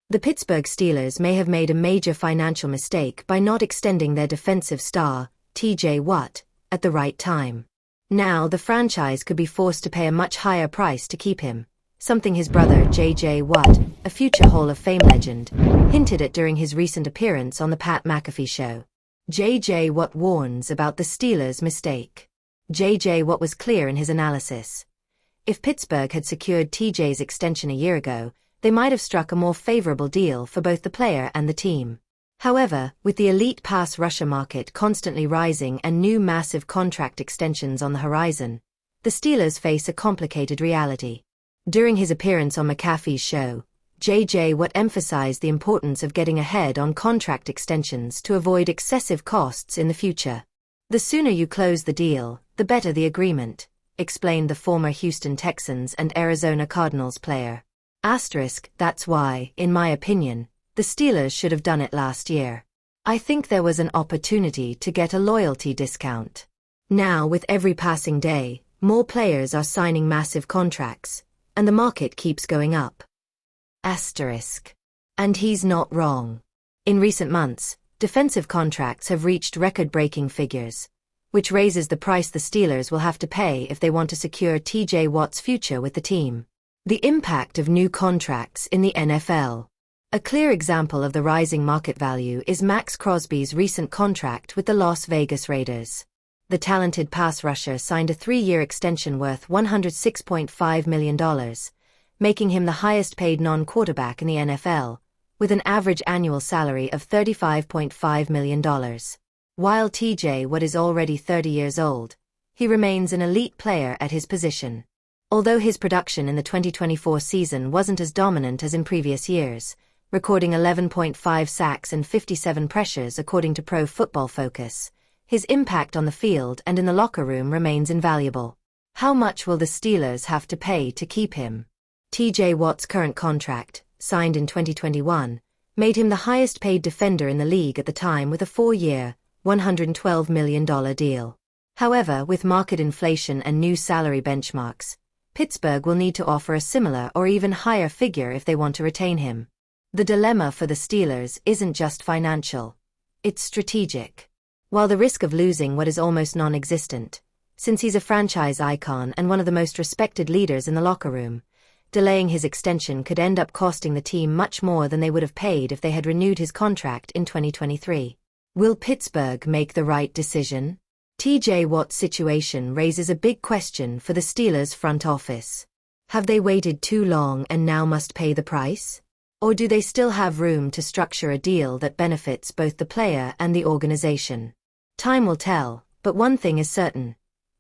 The Pittsburgh Steelers may have made a major financial mistake by not extending their defensive star, T.J. Watt, at the right time. Now the franchise could be forced to pay a much higher price to keep him, something his brother J.J. Watt, a future Hall of Fame legend, hinted at during his recent appearance on the Pat McAfee Show. J.J. Watt warns about the Steelers' mistake. J.J. Watt was clear in his analysis. If Pittsburgh had secured T.J.'s extension a year ago, they might have struck a more favorable deal for both the player and the team. However, with the elite pass rusher market constantly rising and new massive contract extensions on the horizon, the Steelers face a complicated reality. During his appearance on McAfee's show, J.J. Watt emphasized the importance of getting ahead on contract extensions to avoid excessive costs in the future. "The sooner you close the deal, the better the agreement," explained the former Houston Texans and Arizona Cardinals player. That's why, in my opinion, the Steelers should have done it last year. I think there was an opportunity to get a loyalty discount. Now, with every passing day, more players are signing massive contracts, and the market keeps going up. And he's not wrong. In recent months, defensive contracts have reached record-breaking figures, which raises the price the Steelers will have to pay if they want to secure T.J. Watt's future with the team. The impact of new contracts in the NFL. A clear example of the rising market value is Max Crosby's recent contract with the Las Vegas Raiders. The talented pass rusher signed a 3-year extension worth $106.5 million, making him the highest-paid non-quarterback in the NFL, with an average annual salary of $35.5 million. While T.J. Watt is already 30 years old, he remains an elite player at his position. Although his production in the 2024 season wasn't as dominant as in previous years, recording 11.5 sacks and 57 pressures according to Pro Football Focus, his impact on the field and in the locker room remains invaluable. How much will the Steelers have to pay to keep him? T.J. Watt's current contract, signed in 2021, made him the highest-paid defender in the league at the time with a 4-year, $112 million deal. However, with market inflation and new salary benchmarks, Pittsburgh will need to offer a similar or even higher figure if they want to retain him. The dilemma for the Steelers isn't just financial. It's strategic. While the risk of losing Watt is almost non-existent, since he's a franchise icon and one of the most respected leaders in the locker room, delaying his extension could end up costing the team much more than they would have paid if they had renewed his contract in 2023. Will Pittsburgh make the right decision? T.J. Watt's situation raises a big question for the Steelers' front office. Have they waited too long and now must pay the price? Or do they still have room to structure a deal that benefits both the player and the organization? Time will tell, but one thing is certain.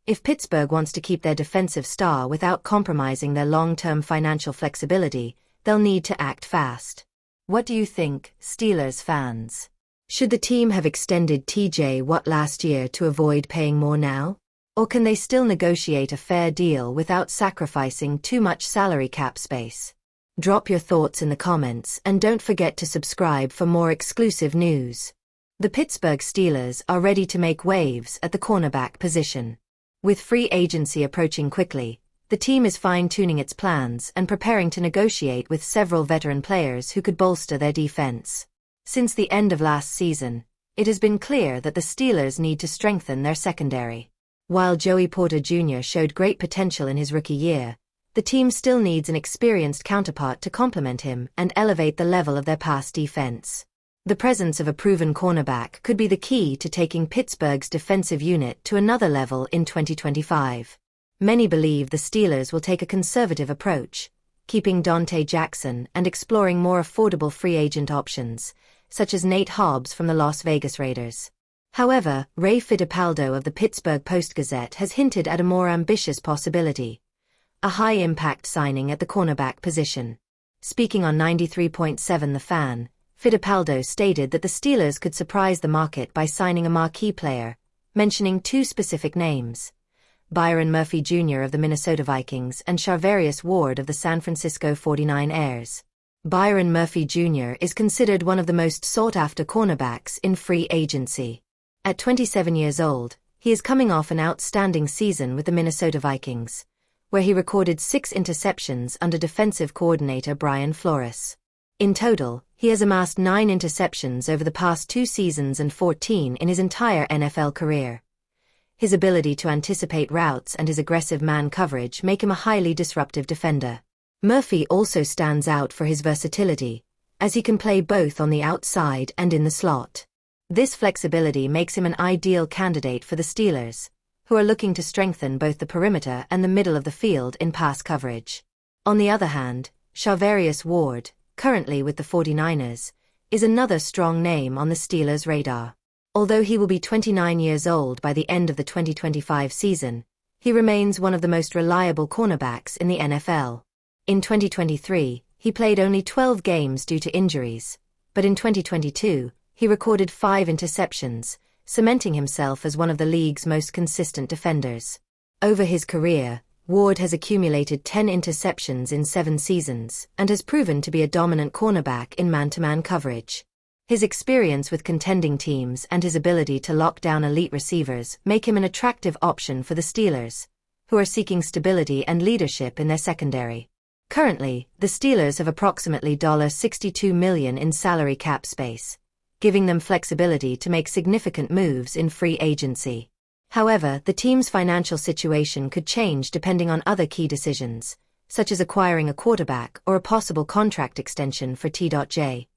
If Pittsburgh wants to keep their defensive star without compromising their long-term financial flexibility, they'll need to act fast. What do you think, Steelers fans? Should the team have extended T.J. Watt last year to avoid paying more now? Or can they still negotiate a fair deal without sacrificing too much salary cap space? Drop your thoughts in the comments and don't forget to subscribe for more exclusive news. The Pittsburgh Steelers are ready to make waves at the cornerback position. With free agency approaching quickly, the team is fine-tuning its plans and preparing to negotiate with several veteran players who could bolster their defense. Since the end of last season, it has been clear that the Steelers need to strengthen their secondary. While Joey Porter Jr. showed great potential in his rookie year, the team still needs an experienced counterpart to complement him and elevate the level of their pass defense. The presence of a proven cornerback could be the key to taking Pittsburgh's defensive unit to another level in 2025. Many believe the Steelers will take a conservative approach, keeping Dante Jackson and exploring more affordable free agent options, such as Nate Hobbs from the Las Vegas Raiders. However, Ray Fittipaldo of the Pittsburgh Post-Gazette has hinted at a more ambitious possibility: a high-impact signing at the cornerback position. Speaking on 93.7 The Fan, Fittipaldo stated that the Steelers could surprise the market by signing a marquee player, mentioning 2 specific names: Byron Murphy Jr. of the Minnesota Vikings and Charvarius Ward of the San Francisco 49ers. Byron Murphy Jr. is considered one of the most sought-after cornerbacks in free agency. At 27 years old, he is coming off an outstanding season with the Minnesota Vikings, where he recorded 6 interceptions under defensive coordinator Brian Flores. In total, he has amassed 9 interceptions over the past 2 seasons and 14 in his entire NFL career. His ability to anticipate routes and his aggressive man coverage make him a highly disruptive defender. Murphy also stands out for his versatility, as he can play both on the outside and in the slot. This flexibility makes him an ideal candidate for the Steelers, who are looking to strengthen both the perimeter and the middle of the field in pass coverage. On the other hand, Charvarius Ward, currently with the 49ers, is another strong name on the Steelers' radar. Although he will be 29 years old by the end of the 2025 season, he remains one of the most reliable cornerbacks in the NFL. In 2023, he played only 12 games due to injuries, but in 2022, he recorded 5 interceptions, cementing himself as one of the league's most consistent defenders. Over his career, Ward has accumulated 10 interceptions in 7 seasons and has proven to be a dominant cornerback in man-to-man coverage. His experience with contending teams and his ability to lock down elite receivers make him an attractive option for the Steelers, who are seeking stability and leadership in their secondary. Currently, the Steelers have approximately $62 million in salary cap space, giving them flexibility to make significant moves in free agency. However, the team's financial situation could change depending on other key decisions, such as acquiring a quarterback or a possible contract extension for T.J.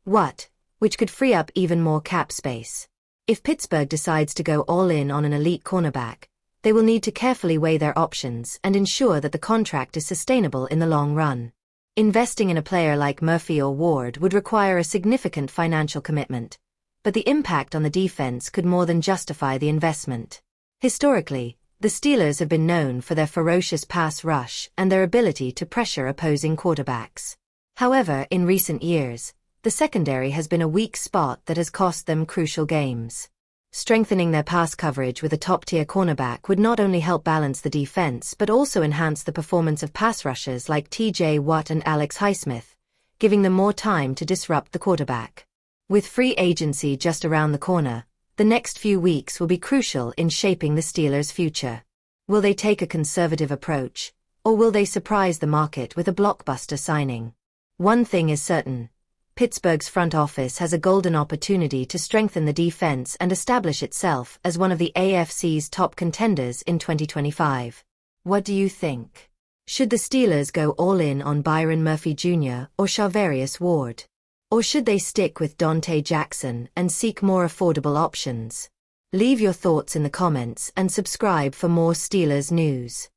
Watt, which could free up even more cap space. If Pittsburgh decides to go all in on an elite cornerback, they will need to carefully weigh their options and ensure that the contract is sustainable in the long run. Investing in a player like Murphy or Ward would require a significant financial commitment, but the impact on the defense could more than justify the investment. Historically, the Steelers have been known for their ferocious pass rush and their ability to pressure opposing quarterbacks. However, in recent years, the secondary has been a weak spot that has cost them crucial games. Strengthening their pass coverage with a top-tier cornerback would not only help balance the defense but also enhance the performance of pass rushers like T.J. Watt and Alex Highsmith, giving them more time to disrupt the quarterback. With free agency just around the corner, the next few weeks will be crucial in shaping the Steelers' future. Will they take a conservative approach, or will they surprise the market with a blockbuster signing? One thing is certain: Pittsburgh's front office has a golden opportunity to strengthen the defense and establish itself as one of the AFC's top contenders in 2025. What do you think? Should the Steelers go all in on Byron Murphy Jr. or Charvarius Ward? Or should they stick with Donte Jackson and seek more affordable options? Leave your thoughts in the comments and subscribe for more Steelers news.